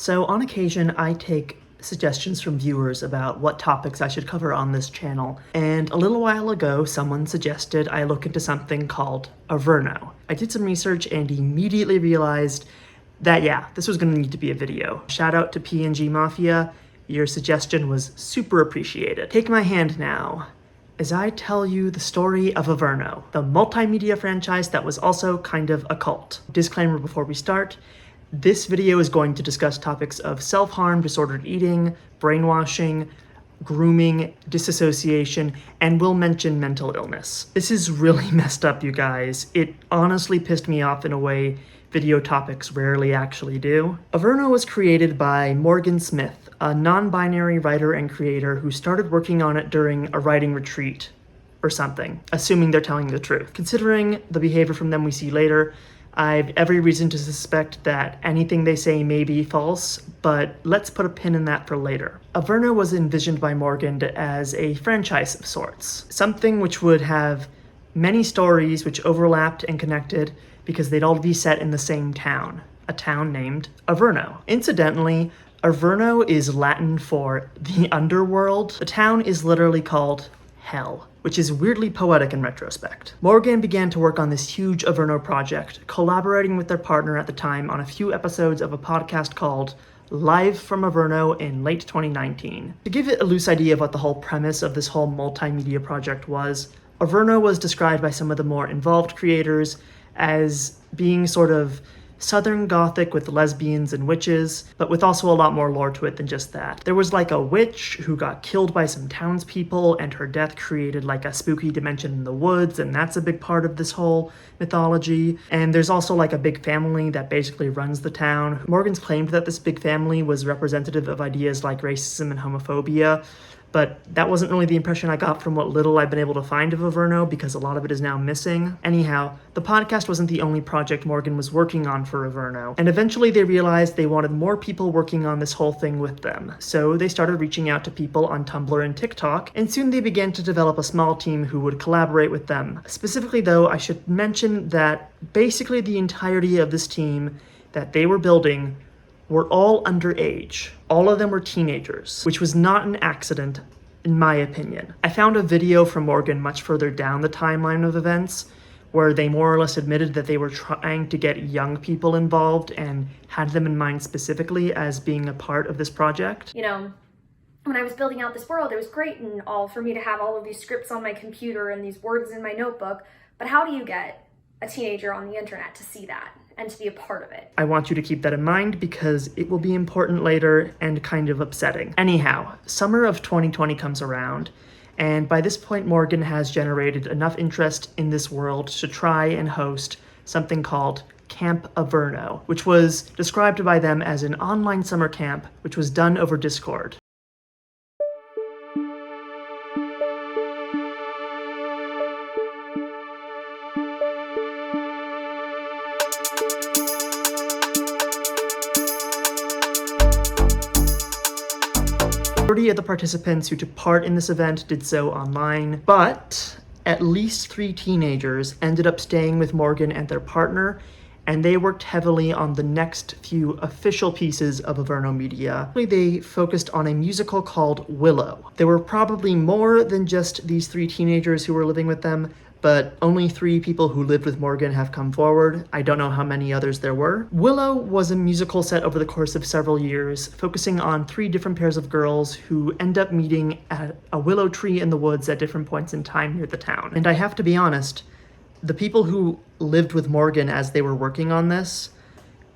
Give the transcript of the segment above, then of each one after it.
So on occasion, I take suggestions from viewers about what topics I should cover on this channel, and a little while ago, someone suggested I look into something called Averno. I did some research and immediately realized that, yeah, this was gonna need to be a video. Shout out to PNG Mafia, your suggestion was super appreciated. Take my hand now as I tell you the story of Averno, the multimedia franchise that was also kind of a cult. Disclaimer before we start. This video is going to discuss topics of self-harm, disordered eating, brainwashing, grooming, disassociation, and will mention mental illness. This is really messed up, you guys. It honestly pissed me off in a way video topics rarely actually do. Averno was created by Morgan Smith, a non-binary writer and creator who started working on it during a writing retreat or something, assuming they're telling the truth. Considering the behavior from them we see later, I've every reason to suspect that anything they say may be false, but let's put a pin in that for later. Averno was envisioned by Morgan as a franchise of sorts, something which would have many stories which overlapped and connected because they'd all be set in the same town, a town named Averno. Incidentally, Averno is Latin for the underworld. The town is literally called Hell, which is weirdly poetic in retrospect. Morgan began to work on this huge Averno project, collaborating with their partner at the time on a few episodes of a podcast called Live from Averno in late 2019. To give it a loose idea of what the whole premise of this whole multimedia project was, Averno was described by some of the more involved creators as being sort of Southern Gothic with lesbians and witches, but with also a lot more lore to it than just that. There was like a witch who got killed by some townspeople, and her death created like a spooky dimension in the woods, and that's a big part of this whole mythology. And there's also like a big family that basically runs the town. Morgan's claimed that this big family was representative of ideas like racism and homophobia, but that wasn't really the impression I got from what little I've been able to find of Averno, because a lot of it is now missing. Anyhow, the podcast wasn't the only project Morgan was working on for Averno, and eventually they realized they wanted more people working on this whole thing with them. So they started reaching out to people on Tumblr and TikTok, and soon they began to develop a small team who would collaborate with them. Specifically though, I should mention that basically the entirety of this team that they were building were all underage. All of them were teenagers, which was not an accident, in my opinion. I found a video from Morgan much further down the timeline of events where they more or less admitted that they were trying to get young people involved and had them in mind specifically as being a part of this project. You know, when I was building out this world, it was great and all for me to have all of these scripts on my computer and these words in my notebook, but how do you get a teenager on the internet to see that and to be a part of it? I want you to keep that in mind because it will be important later and kind of upsetting. Anyhow, summer of 2020 comes around, and by this point Morgan has generated enough interest in this world to try and host something called Camp Averno, which was described by them as an online summer camp which was done over Discord. The majority of the participants who took part in this event did so online, but at least 3 teenagers ended up staying with Morgan and their partner, and they worked heavily on the next few official pieces of Averno media. They focused on a musical called Willow. There were probably more than just these 3 teenagers who were living with them, but only 3 people who lived with Morgan have come forward. I don't know how many others there were. Willow was a musical set over the course of several years, focusing on 3 different pairs of girls who end up meeting at a willow tree in the woods at different points in time near the town. And I have to be honest, the people who lived with Morgan as they were working on this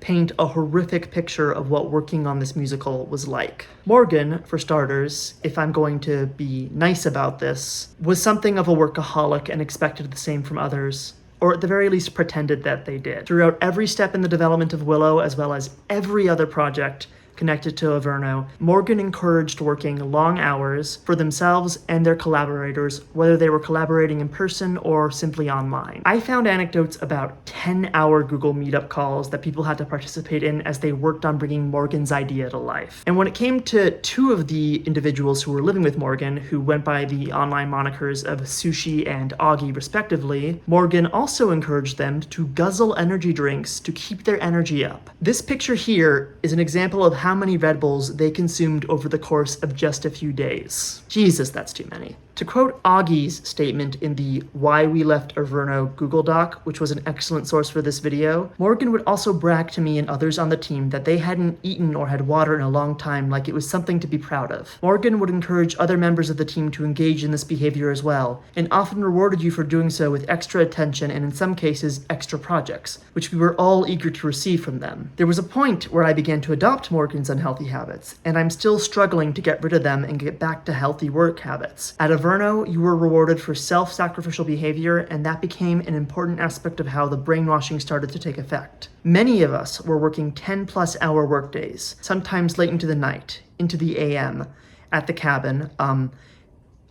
paint a horrific picture of what working on this musical was like. Morgan, for starters, if I'm going to be nice about this, was something of a workaholic and expected the same from others, or at the very least pretended that they did. Throughout every step in the development of Willow, as well as every other project connected to Averno, Morgan encouraged working long hours for themselves and their collaborators, whether they were collaborating in person or simply online. I found anecdotes about 10-hour Google Meetup calls that people had to participate in as they worked on bringing Morgan's idea to life. And when it came to two of the individuals who were living with Morgan, who went by the online monikers of Sushi and Augie respectively, Morgan also encouraged them to guzzle energy drinks to keep their energy up. This picture here is an example of how many Red Bulls they consumed over the course of just a few days. Jesus, that's too many. To quote Augie's statement in the Why We Left Averno Google Doc, which was an excellent source for this video, Morgan would also brag to me and others on the team that they hadn't eaten or had water in a long time, like it was something to be proud of. Morgan would encourage other members of the team to engage in this behavior as well, and often rewarded you for doing so with extra attention and in some cases extra projects, which we were all eager to receive from them. There was a point where I began to adopt Morgan's unhealthy habits, and I'm still struggling to get rid of them and get back to healthy work habits. At Averno, you were rewarded for self-sacrificial behavior, and that became an important aspect of how the brainwashing started to take effect. Many of us were working 10+ hour workdays, sometimes late into the night, into the AM, at the cabin.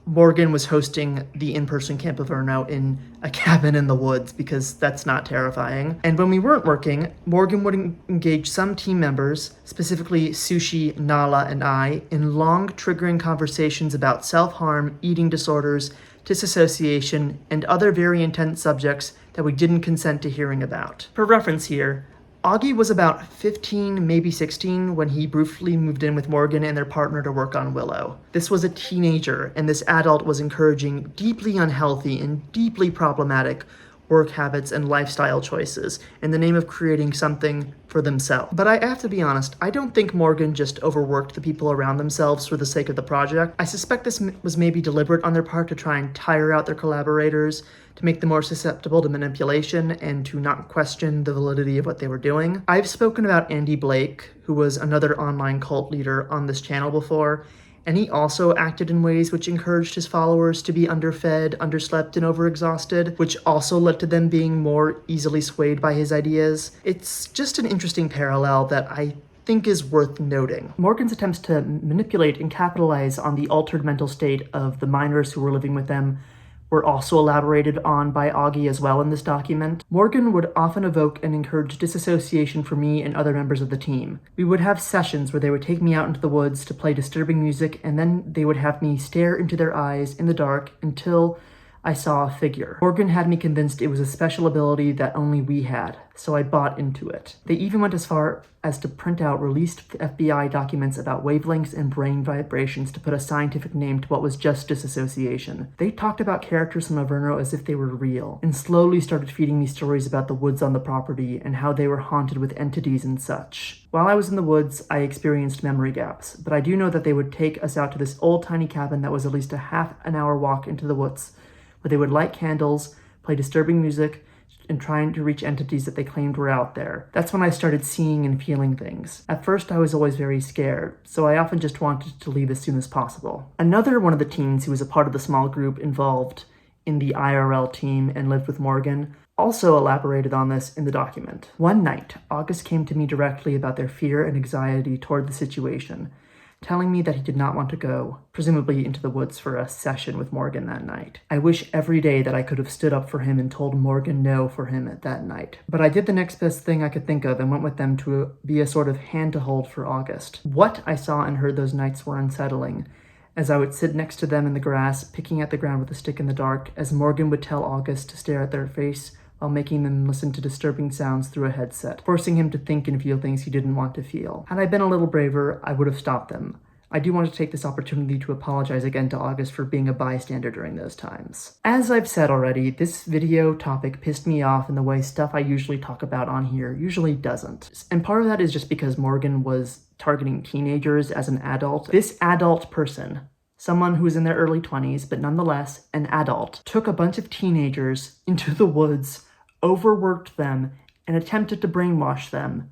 Morgan was hosting the in-person Camp Averno in a cabin in the woods because that's not terrifying. And when we weren't working, Morgan would engage some team members, specifically Sushi, Nala, and I, in long, triggering conversations about self-harm, eating disorders, disassociation, and other very intense subjects that we didn't consent to hearing about. For reference here, Augie was about 15, maybe 16, when he briefly moved in with Morgan and their partner to work on Willow. This was a teenager, and this adult was encouraging deeply unhealthy and deeply problematic work habits and lifestyle choices in the name of creating something for themselves. But I have to be honest, I don't think Morgan just overworked the people around themselves for the sake of the project. I suspect this was maybe deliberate on their part to try and tire out their collaborators, to make them more susceptible to manipulation, and to not question the validity of what they were doing. I've spoken about Andy Blake, who was another online cult leader on this channel before, and he also acted in ways which encouraged his followers to be underfed, underslept, and overexhausted, which also led to them being more easily swayed by his ideas. It's just an interesting parallel that I think is worth noting. Morgan's attempts to manipulate and capitalize on the altered mental state of the minors who were living with them were also elaborated on by Augie as well in this document. Morgan would often evoke and encourage disassociation for me and other members of the team. We would have sessions where they would take me out into the woods to play disturbing music, and then they would have me stare into their eyes in the dark until I saw a figure. Morgan had me convinced it was a special ability that only we had, so I bought into it. They even went as far as to print out released FBI documents about wavelengths and brain vibrations to put a scientific name to what was just disassociation. They talked about characters from Averno as if they were real, and slowly started feeding me stories about the woods on the property and how they were haunted with entities and such. While I was in the woods, I experienced memory gaps, but I do know that they would take us out to this old tiny cabin that was at least a half an hour walk into the woods, where they would light candles, play disturbing music, and trying to reach entities that they claimed were out there. That's when I started seeing and feeling things. At first, I was always very scared, so I often just wanted to leave as soon as possible. Another one of the teens who was a part of the small group involved in the IRL team and lived with Morgan also elaborated on this in the document. One night, August came to me directly about their fear and anxiety toward the situation, telling me that he did not want to go, presumably into the woods for a session with Morgan that night. I wish every day that I could have stood up for him and told Morgan no for him at that night. But I did the next best thing I could think of and went with them to be a sort of hand to hold for August. What I saw and heard those nights were unsettling, as I would sit next to them in the grass, picking at the ground with a stick in the dark, as Morgan would tell August to stare at their face while making them listen to disturbing sounds through a headset, forcing him to think and feel things he didn't want to feel. Had I been a little braver, I would have stopped them. I do want to take this opportunity to apologize again to August for being a bystander during those times. As I've said already, this video topic pissed me off in the way stuff I usually talk about on here usually doesn't. And part of that is just because Morgan was targeting teenagers as an adult. This adult person, someone who was in their early 20s, but nonetheless an adult, took a bunch of teenagers into the woods, overworked them, and attempted to brainwash them,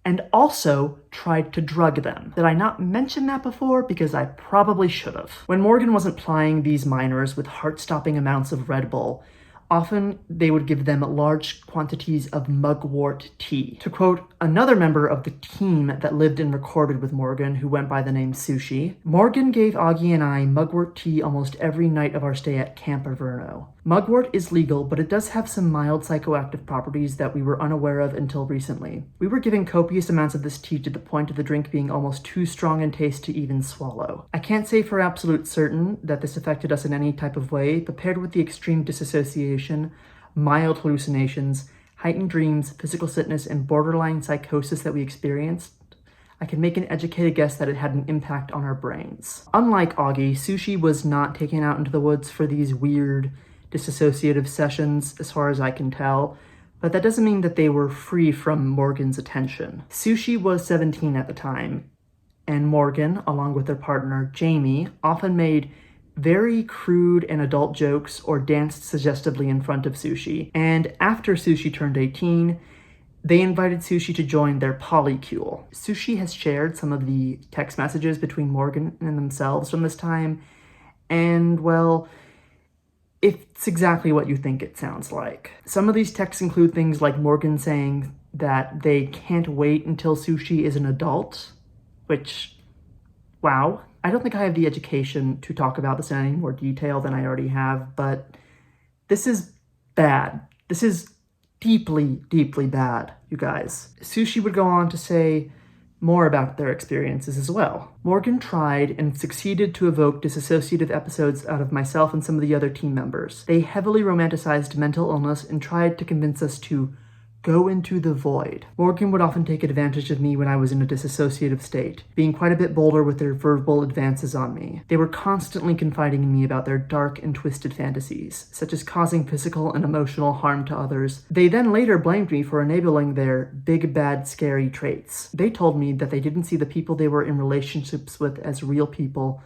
and also tried to drug them. Did I not mention that before? Because I probably should have. When Morgan wasn't plying these minors with heart-stopping amounts of Red Bull, often they would give them large quantities of mugwort tea. To quote another member of the team that lived and recorded with Morgan, who went by the name Sushi, Morgan gave Augie and I mugwort tea almost every night of our stay at Camp Averno. Mugwort is legal, but it does have some mild psychoactive properties that we were unaware of until recently. We were given copious amounts of this tea to the point of the drink being almost too strong in taste to even swallow. I can't say for absolute certain that this affected us in any type of way, but paired with the extreme disassociation, mild hallucinations, heightened dreams, physical sickness, and borderline psychosis that we experienced, I can make an educated guess that it had an impact on our brains. Unlike Augie, Sushi was not taken out into the woods for these weird disassociative sessions, as far as I can tell, but that doesn't mean that they were free from Morgan's attention. Sushi was 17 at the time, and Morgan, along with their partner Jamie, often made very crude and adult jokes or danced suggestively in front of Sushi. And after Sushi turned 18, they invited Sushi to join their polycule. Sushi has shared some of the text messages between Morgan and themselves from this time, and well, it's exactly what you think it sounds like. Some of these texts include things like Morgan saying that they can't wait until Sushi is an adult, which, wow. I don't think I have the education to talk about this in any more detail than I already have, but this is bad. This is deeply, deeply bad, you guys. Sushi would go on to say more about their experiences as well. Morgan tried and succeeded to evoke disassociative episodes out of myself and some of the other team members. They heavily romanticized mental illness and tried to convince us to go into the void. Morgan would often take advantage of me when I was in a disassociative state, being quite a bit bolder with their verbal advances on me. They were constantly confiding in me about their dark and twisted fantasies, such as causing physical and emotional harm to others. They then later blamed me for enabling their big, bad, scary traits. They told me that they didn't see the people they were in relationships with as real people,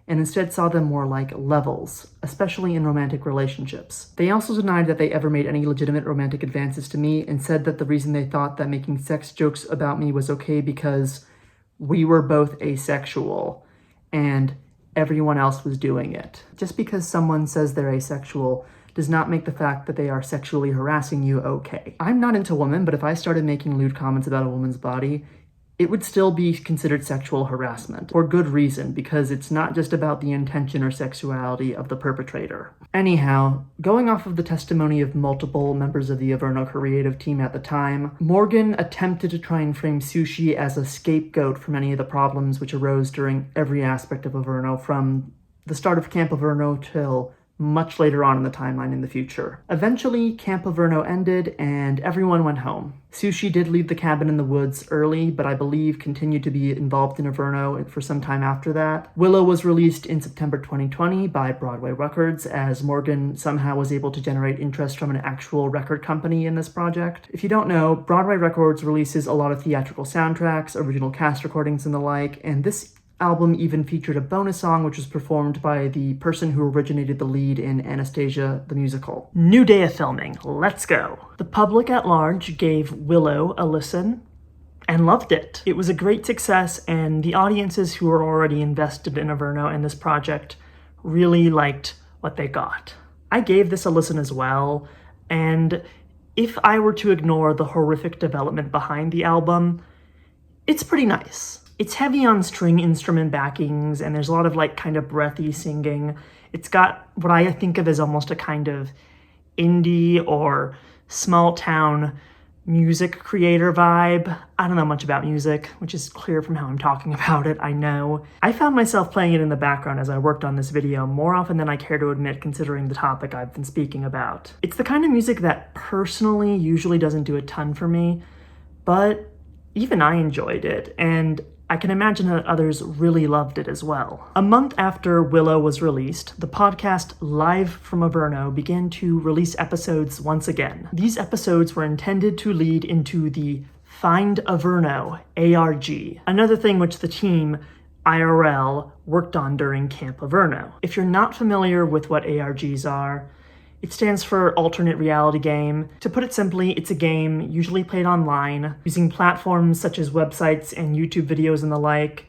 and instead saw them more like levels, especially in romantic relationships. They also denied that they ever made any legitimate romantic advances to me, and said that the reason they thought that making sex jokes about me was okay because we were both asexual and everyone else was doing it. Just because someone says they're asexual does not make the fact that they are sexually harassing you okay. I'm not into women, but if I started making lewd comments about a woman's body, it would still be considered sexual harassment, for good reason, because it's not just about the intention or sexuality of the perpetrator. Anyhow, going off of the testimony of multiple members of the Averno creative team at the time, Morgan attempted to try and frame Sushi as a scapegoat for many of the problems which arose during every aspect of Averno, from the start of Camp Averno till much later on in the timeline in the future. Eventually, Camp Averno ended and everyone went home. Sushi did leave the cabin in the woods early, but I believe continued to be involved in Averno for some time after that. Willow was released in September 2020 by Broadway Records, as Morgan somehow was able to generate interest from an actual record company in this project. If you don't know, Broadway Records releases a lot of theatrical soundtracks, original cast recordings, and the like, and this album even featured a bonus song which was performed by the person who originated the lead in Anastasia the musical. New day of filming, let's go. The public at large gave Willow a listen and loved it. It was a great success, and the audiences who were already invested in Averno and this project really liked what they got. I gave this a listen as well, and if I were to ignore the horrific development behind the album, it's pretty nice. It's heavy on string instrument backings, and there's a lot of kind of breathy singing. It's got what I think of as almost a kind of indie or small town music creator vibe. I don't know much about music, which is clear from how I'm talking about it, I know. I found myself playing it in the background as I worked on this video more often than I care to admit, considering the topic I've been speaking about. It's the kind of music that personally usually doesn't do a ton for me, but even I enjoyed it, and I can imagine that others really loved it as well. A month after Willow was released, the podcast Live from Averno began to release episodes once again. These episodes were intended to lead into the Find Averno ARG, another thing which the team IRL worked on during Camp Averno. If you're not familiar with what ARGs are, it stands for Alternate Reality Game. To put it simply, it's a game usually played online, using platforms such as websites and YouTube videos and the like,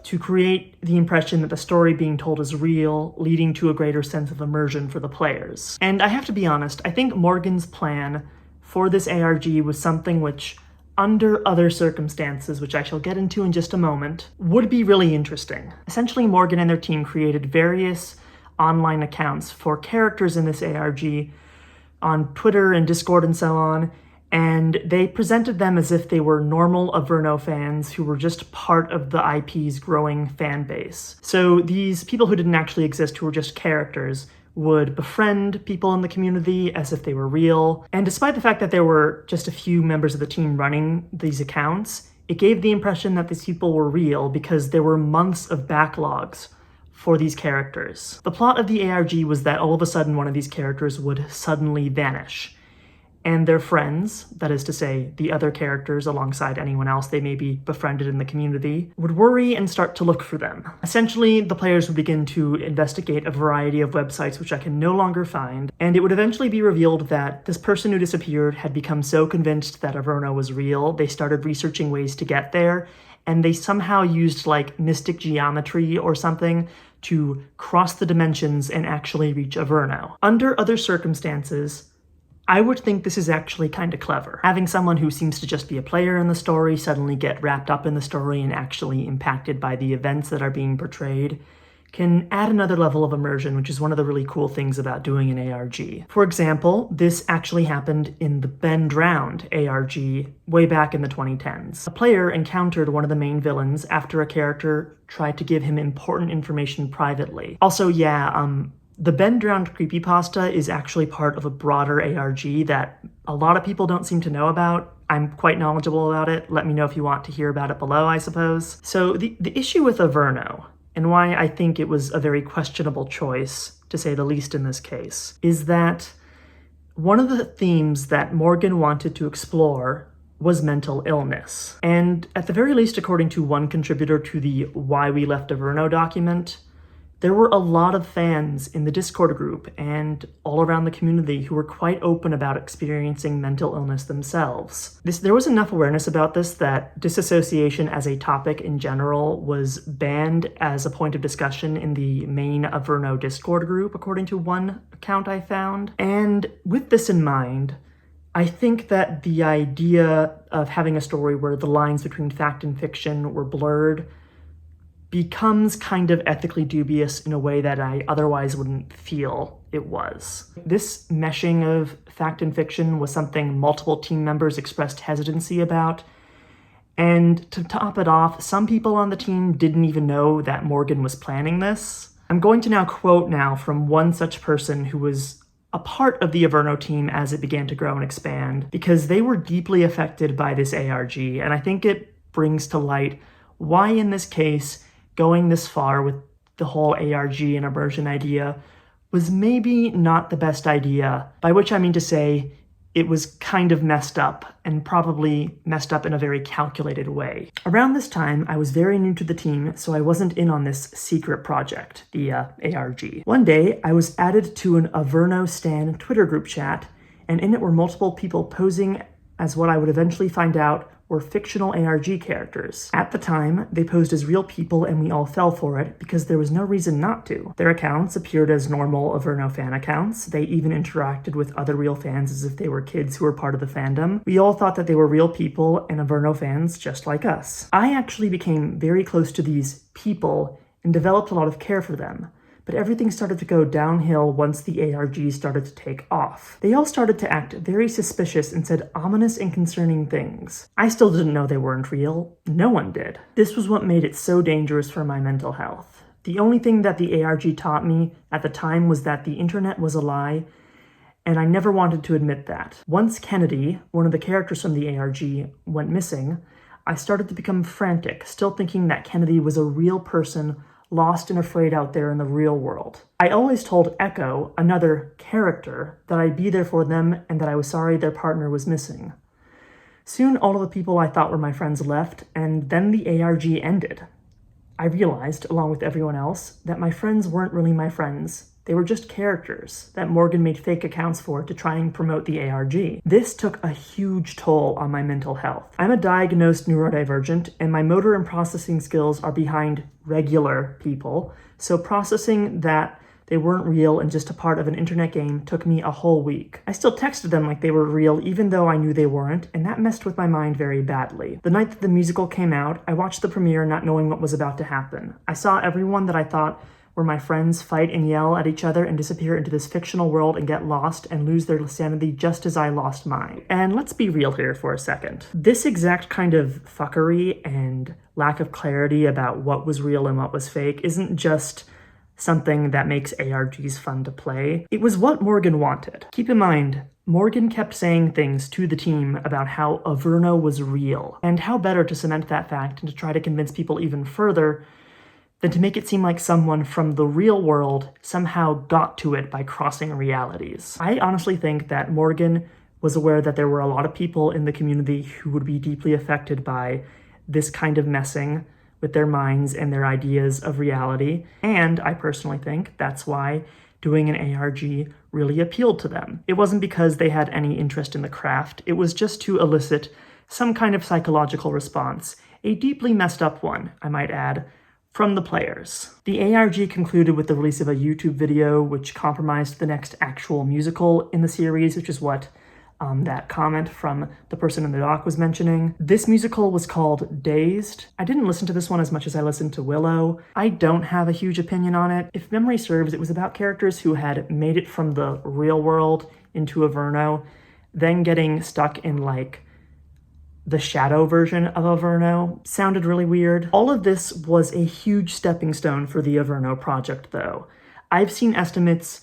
to create the impression that the story being told is real, leading to a greater sense of immersion for the players. And I have to be honest, I think Morgan's plan for this ARG was something which, under other circumstances, which I shall get into in just a moment, would be really interesting. Essentially, Morgan and their team created various online accounts for characters in this ARG on Twitter and Discord and so on, and they presented them as if they were normal Averno fans who were just part of the IP's growing fan base. So these people who didn't actually exist, who were just characters, would befriend people in the community as if they were real, and despite the fact that there were just a few members of the team running these accounts, It gave the impression that these people were real because there were months of backlogs for these characters. The plot of the ARG was that all of a sudden one of these characters would suddenly vanish, and their friends, that is to say, the other characters alongside anyone else they may be befriended in the community, would worry and start to look for them. Essentially, the players would begin to investigate a variety of websites which I can no longer find, and it would eventually be revealed that this person who disappeared had become so convinced that Averno was real, they started researching ways to get there, and they somehow used like mystic geometry or something to cross the dimensions and actually reach Averno. Under other circumstances, I would think this is actually kind of clever. Having someone who seems to just be a player in the story suddenly get wrapped up in the story and actually impacted by the events that are being portrayed can add another level of immersion, which is one of the really cool things about doing an ARG. For example, this actually happened in the Ben Drowned ARG way back in the 2010s. A player encountered one of the main villains after a character tried to give him important information privately. Also, the Ben Drowned creepypasta is actually part of a broader ARG that a lot of people don't seem to know about. I'm quite knowledgeable about it. Let me know if you want to hear about it below, I suppose. So the issue with Averno, and why I think it was a very questionable choice, to say the least in this case, is that one of the themes that Morgan wanted to explore was mental illness. And at the very least, according to one contributor to the Why We Left Averno document, there were a lot of fans in the Discord group and all around the community who were quite open about experiencing mental illness themselves. There was enough awareness about this that disassociation as a topic in general was banned as a point of discussion in the main Averno Discord group, according to one account I found. And with this in mind, I think that the idea of having a story where the lines between fact and fiction were blurred becomes kind of ethically dubious in a way that I otherwise wouldn't feel it was. This meshing of fact and fiction was something multiple team members expressed hesitancy about, and to top it off, some people on the team didn't even know that Morgan was planning this. I'm going to now quote from one such person who was a part of the Averno team as it began to grow and expand, because they were deeply affected by this ARG, and I think it brings to light why in this case going this far with the whole ARG and immersion idea was maybe not the best idea, by which I mean to say it was kind of messed up, and probably messed up in a very calculated way. Around this time, I was very new to the team, so I wasn't in on this secret project, the ARG. One day, I was added to an Averno Stan Twitter group chat, and in it were multiple people posing as what I would eventually find out were fictional ARG characters. At the time, they posed as real people and we all fell for it because there was no reason not to. Their accounts appeared as normal Averno fan accounts. They even interacted with other real fans as if they were kids who were part of the fandom. We all thought that they were real people and Averno fans just like us. I actually became very close to these people and developed a lot of care for them. But everything started to go downhill once the ARG started to take off. They all started to act very suspicious and said ominous and concerning things. I still didn't know they weren't real. No one did. This was what made it so dangerous for my mental health. The only thing that the ARG taught me at the time was that the internet was a lie, and I never wanted to admit that. Once Kennedy, one of the characters from the ARG, went missing, I started to become frantic, still thinking that Kennedy was a real person lost and afraid out there in the real world. I always told Echo, another character, that I'd be there for them and that I was sorry their partner was missing. Soon all of the people I thought were my friends left, and then the ARG ended. I realized, along with everyone else, that my friends weren't really my friends. They were just characters that Morgan made fake accounts for to try and promote the ARG. This took a huge toll on my mental health. I'm a diagnosed neurodivergent, and my motor and processing skills are behind regular people, so processing that they weren't real and just a part of an internet game took me a whole week. I still texted them like they were real even though I knew they weren't, and that messed with my mind very badly. The night that the musical came out, I watched the premiere not knowing what was about to happen. I saw everyone that I thought where my friends fight and yell at each other and disappear into this fictional world and get lost and lose their sanity just as I lost mine. And let's be real here for a second. This exact kind of fuckery and lack of clarity about what was real and what was fake isn't just something that makes ARGs fun to play. It was what Morgan wanted. Keep in mind, Morgan kept saying things to the team about how Averno was real, and how better to cement that fact and to try to convince people even further than to make it seem like someone from the real world somehow got to it by crossing realities. I honestly think that Morgan was aware that there were a lot of people in the community who would be deeply affected by this kind of messing with their minds and their ideas of reality, and I personally think that's why doing an ARG really appealed to them. It wasn't because they had any interest in the craft, it was just to elicit some kind of psychological response, a deeply messed up one, I might add, from the players. The ARG concluded with the release of a YouTube video which compromised the next actual musical in the series, which is what that comment from the person in the doc was mentioning. This musical was called Dazed. I didn't listen to this one as much as I listened to Willow. I don't have a huge opinion on it. If memory serves, it was about characters who had made it from the real world into Averno, then getting stuck in like the shadow version of Averno. Sounded really weird. All of this was a huge stepping stone for the Averno project though. I've seen estimates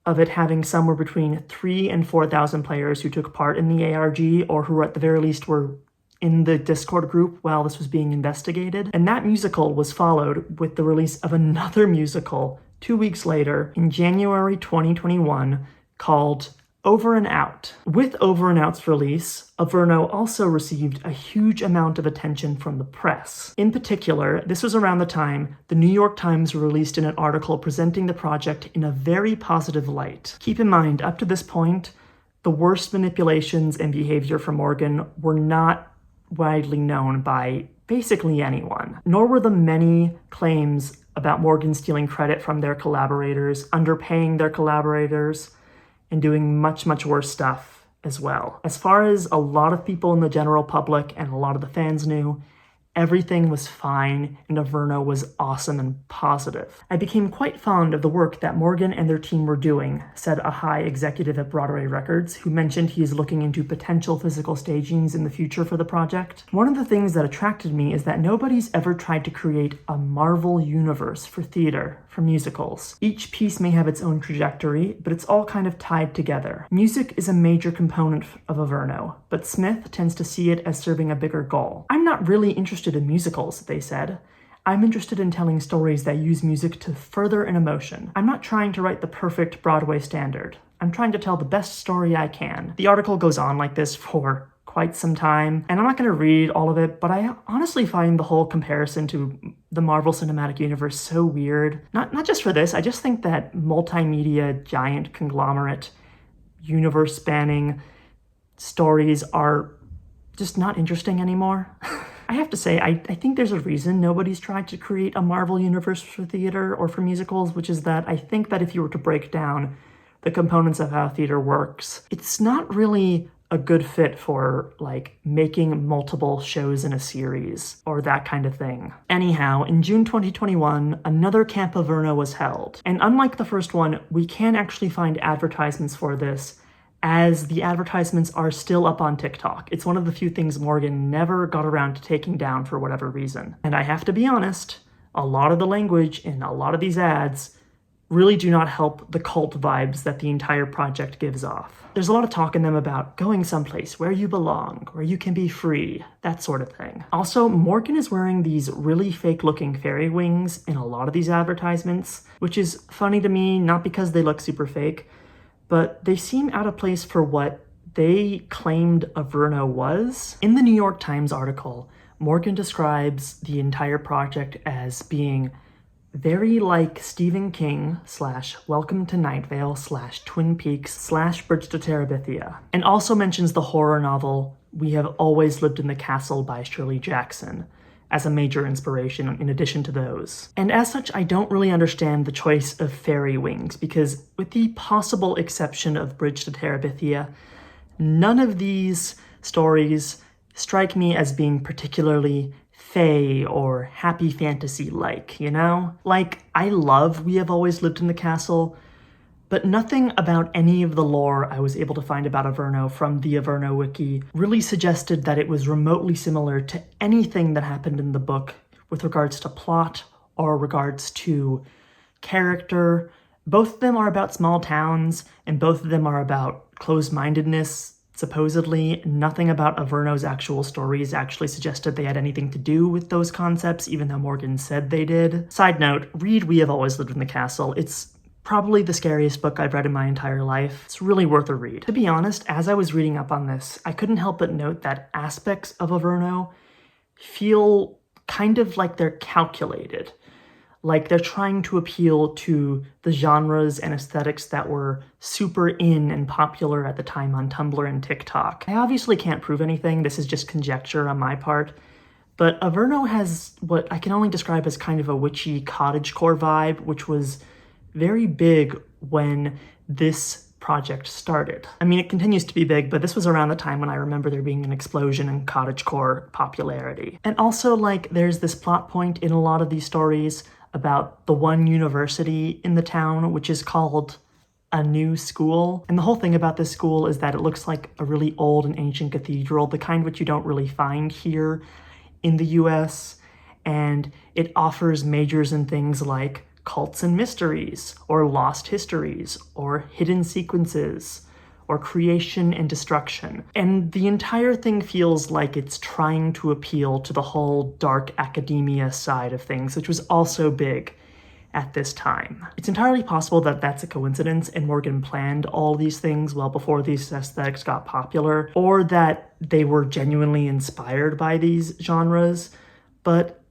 of it having somewhere between 3,000 and 4,000 players who took part in the ARG, or who at the very least were in the Discord group while this was being investigated. And that musical was followed with the release of another musical 2 weeks later in January 2021 called Over and Out. With Over and Out's release, Averno also received a huge amount of attention from the press. In particular, this was around the time the New York Times released an article presenting the project in a very positive light. Keep in mind, up to this point, the worst manipulations and behavior from Morgan were not widely known by basically anyone, nor were the many claims about Morgan stealing credit from their collaborators, underpaying their collaborators, and doing much, much worse stuff as well. As far as a lot of people in the general public and a lot of the fans knew, everything was fine and Averno was awesome and positive. I became quite fond of the work that Morgan and their team were doing, said a high executive at Broadway Records, who mentioned he is looking into potential physical stagings in the future for the project. One of the things that attracted me is that nobody's ever tried to create a Marvel universe for theater, for musicals. Each piece may have its own trajectory, but it's all kind of tied together. Music is a major component of Averno, but Smith tends to see it as serving a bigger goal. I'm not really interested in musicals, they said. I'm interested in telling stories that use music to further an emotion. I'm not trying to write the perfect Broadway standard. I'm trying to tell the best story I can. The article goes on like this for quite some time, and I'm not going to read all of it, but I honestly find the whole comparison to the Marvel Cinematic Universe so weird. Not just for this, I just think that multimedia, giant conglomerate, universe-spanning stories are just not interesting anymore. I have to say, I think there's a reason nobody's tried to create a Marvel universe for theater or for musicals, which is that I think that if you were to break down the components of how theater works, it's not really a good fit for like making multiple shows in a series or that kind of thing. Anyhow, in June 2021, another Camp Averno was held. And unlike the first one, we can actually find advertisements for this, as the advertisements are still up on TikTok. It's one of the few things Morgan never got around to taking down for whatever reason. And I have to be honest, a lot of the language in a lot of these ads really do not help the cult vibes that the entire project gives off. There's a lot of talk in them about going someplace where you belong, where you can be free, that sort of thing. Also, Morgan is wearing these really fake-looking fairy wings in a lot of these advertisements, which is funny to me, not because they look super fake, but they seem out of place for what they claimed Averno was. In the New York Times article, Morgan describes the entire project as being very like Stephen King / Welcome to Night Vale / Twin Peaks / Bridge to Terabithia, and also mentions the horror novel We Have Always Lived in the Castle by Shirley Jackson as a major inspiration in addition to those. And as such, I don't really understand the choice of fairy wings, because with the possible exception of Bridge to Terabithia, none of these stories strike me as being particularly fae or happy fantasy-like, you know? Like, I love We Have Always Lived in the Castle, but nothing about any of the lore I was able to find about Averno from the Averno wiki really suggested that it was remotely similar to anything that happened in the book with regards to plot or regards to character, Both of them are about small towns, and both of them are about closed-mindedness. Supposedly, nothing about Averno's actual stories actually suggested they had anything to do with those concepts, even though Morgan said they did. Side note, read We Have Always Lived in the Castle. It's probably the scariest book I've read in my entire life. It's really worth a read. To be honest, as I was reading up on this, I couldn't help but note that aspects of Averno feel kind of like they're calculated. Like they're trying to appeal to the genres and aesthetics that were super in and popular at the time on Tumblr and TikTok. I obviously can't prove anything, this is just conjecture on my part, but Averno has what I can only describe as kind of a witchy cottagecore vibe, which was very big when this project started. I mean, it continues to be big, but this was around the time when I remember there being an explosion in cottagecore popularity. And also, like, there's this plot point in a lot of these stories about the one university in the town, which is called a new school. And the whole thing about this school is that it looks like a really old and ancient cathedral, the kind which you don't really find here in the US. And it offers majors in things like cults and mysteries, or lost histories, or hidden sequences, or creation and destruction. And the entire thing feels like it's trying to appeal to the whole dark academia side of things, which was also big at this time. It's entirely possible that that's a coincidence and Morgan planned all these things well before these aesthetics got popular, or that they were genuinely inspired by these genres, but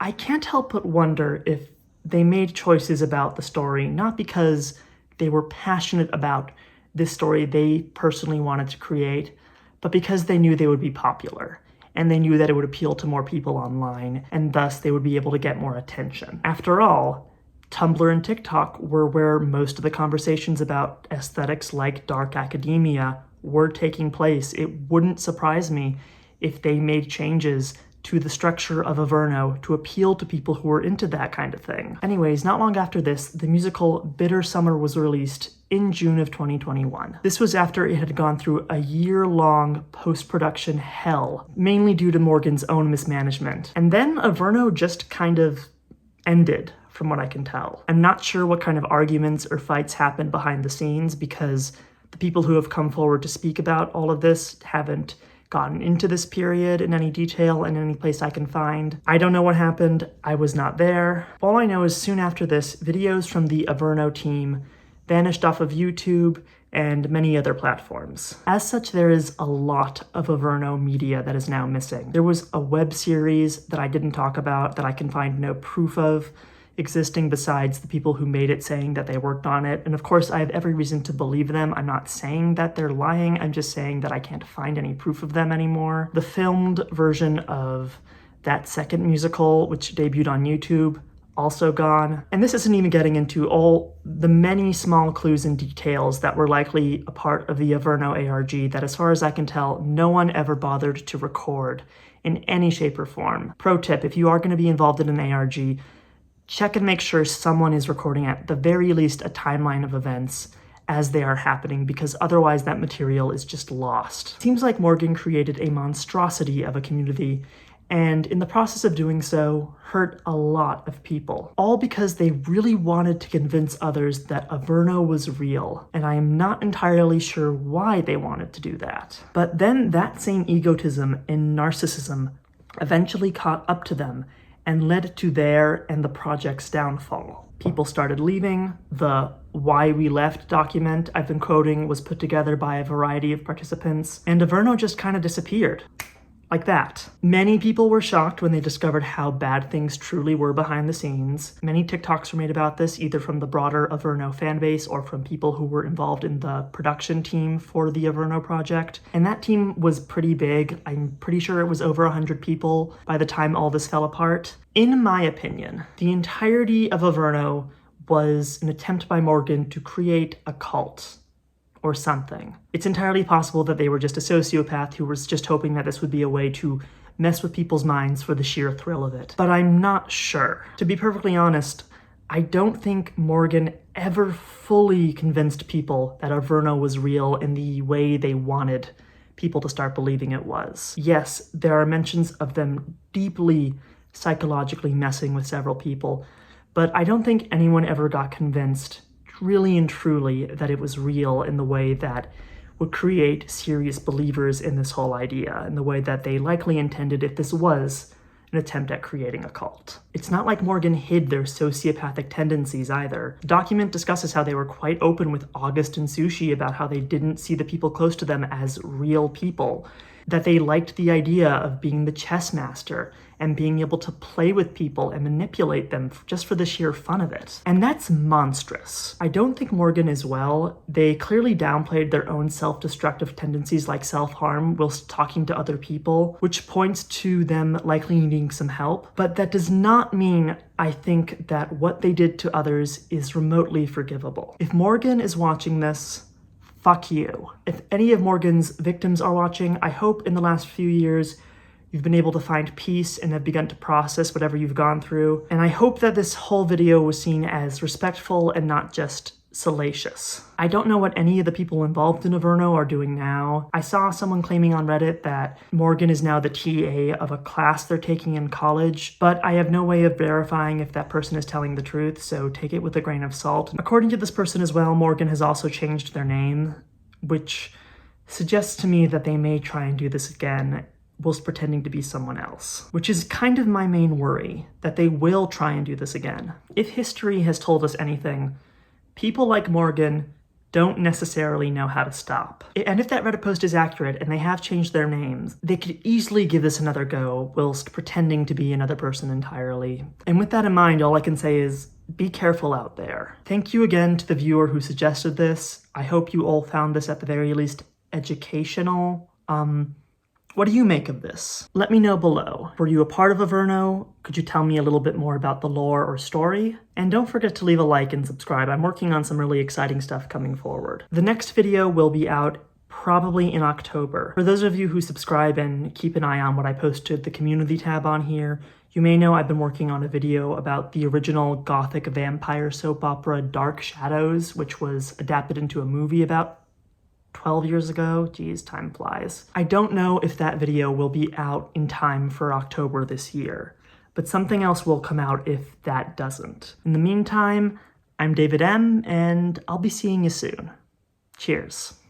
I can't help but wonder if they made choices about the story not because they were passionate about this story they personally wanted to create, but because they knew they would be popular, and they knew that it would appeal to more people online, and thus they would be able to get more attention. After all, Tumblr and TikTok were where most of the conversations about aesthetics like dark academia were taking place. It wouldn't surprise me if they made changes to the structure of Averno to appeal to people who were into that kind of thing. Anyways, not long after this, the musical Bitter Summer was released in June of 2021. This was after it had gone through a year-long post-production hell, mainly due to Morgan's own mismanagement. And then Averno just kind of ended, from what I can tell. I'm not sure what kind of arguments or fights happened behind the scenes because the people who have come forward to speak about all of this haven't gotten into this period in any detail in any place I can find. I don't know what happened. I was not there. All I know is soon after this, videos from the Averno team vanished off of YouTube and many other platforms. As such, there is a lot of Averno media that is now missing. There was a web series that I didn't talk about that I can find no proof of existing besides the people who made it saying that they worked on it. And of course, I have every reason to believe them. I'm not saying that they're lying. I'm just saying that I can't find any proof of them anymore. The filmed version of that second musical, which debuted on YouTube, also gone. And this isn't even getting into all the many small clues and details that were likely a part of the Averno ARG that, as far as I can tell, no one ever bothered to record in any shape or form. Pro tip, if you are going to be involved in an ARG, check and make sure someone is recording at the very least a timeline of events as they are happening, because otherwise that material is just lost. It seems like Morgan created a monstrosity of a community, and in the process of doing so, hurt a lot of people. All because they really wanted to convince others that Averno was real, and I am not entirely sure why they wanted to do that. But then that same egotism and narcissism eventually caught up to them and led to their and the project's downfall. People started leaving. The Why We Left document I've been quoting was put together by a variety of participants, and Averno just kind of disappeared. Like that. Many people were shocked when they discovered how bad things truly were behind the scenes. Many TikToks were made about this, either from the broader Averno fanbase or from people who were involved in the production team for the Averno project. And that team was pretty big. I'm pretty sure it was over 100 people by the time all this fell apart. In my opinion, the entirety of Averno was an attempt by Morgan to create a cult or something. It's entirely possible that they were just a sociopath who was just hoping that this would be a way to mess with people's minds for the sheer thrill of it. But I'm not sure. To be perfectly honest, I don't think Morgan ever fully convinced people that Averno was real in the way they wanted people to start believing it was. Yes, there are mentions of them deeply psychologically messing with several people, but I don't think anyone ever got convinced really and truly that it was real in the way that would create serious believers in this whole idea, in the way that they likely intended if this was an attempt at creating a cult. It's not like Morgan hid their sociopathic tendencies either. The document discusses how they were quite open with August and Sushi about how they didn't see the people close to them as real people, that they liked the idea of being the chess master and being able to play with people and manipulate them just for the sheer fun of it. And that's monstrous. I don't think Morgan is well. They clearly downplayed their own self-destructive tendencies like self-harm whilst talking to other people, which points to them likely needing some help. But that does not mean I think that what they did to others is remotely forgivable. If Morgan is watching this, fuck you. If any of Morgan's victims are watching, I hope in the last few years you've been able to find peace and have begun to process whatever you've gone through. And I hope that this whole video was seen as respectful and not just salacious. I don't know what any of the people involved in Averno are doing now. I saw someone claiming on Reddit that Morgan is now the TA of a class they're taking in college, but I have no way of verifying if that person is telling the truth, so take it with a grain of salt. According to this person as well, Morgan has also changed their name, which suggests to me that they may try and do this again whilst pretending to be someone else, which is kind of my main worry, that they will try and do this again. If history has told us anything, people like Morgan don't necessarily know how to stop. And if that Reddit post is accurate and they have changed their names, they could easily give this another go whilst pretending to be another person entirely. And with that in mind, all I can say is be careful out there. Thank you again to the viewer who suggested this. I hope you all found this at the very least educational. What do you make of this? Let me know below. Were you a part of Averno? Could you tell me a little bit more about the lore or story? And don't forget to leave a like and subscribe. I'm working on some really exciting stuff coming forward. The next video will be out probably in October. For those of you who subscribe and keep an eye on what I post to the community tab on here, you may know I've been working on a video about the original gothic vampire soap opera Dark Shadows, which was adapted into a movie about 12 years ago. Geez, time flies. I don't know if that video will be out in time for October this year, but something else will come out if that doesn't. In the meantime, I'm David M, and I'll be seeing you soon. Cheers.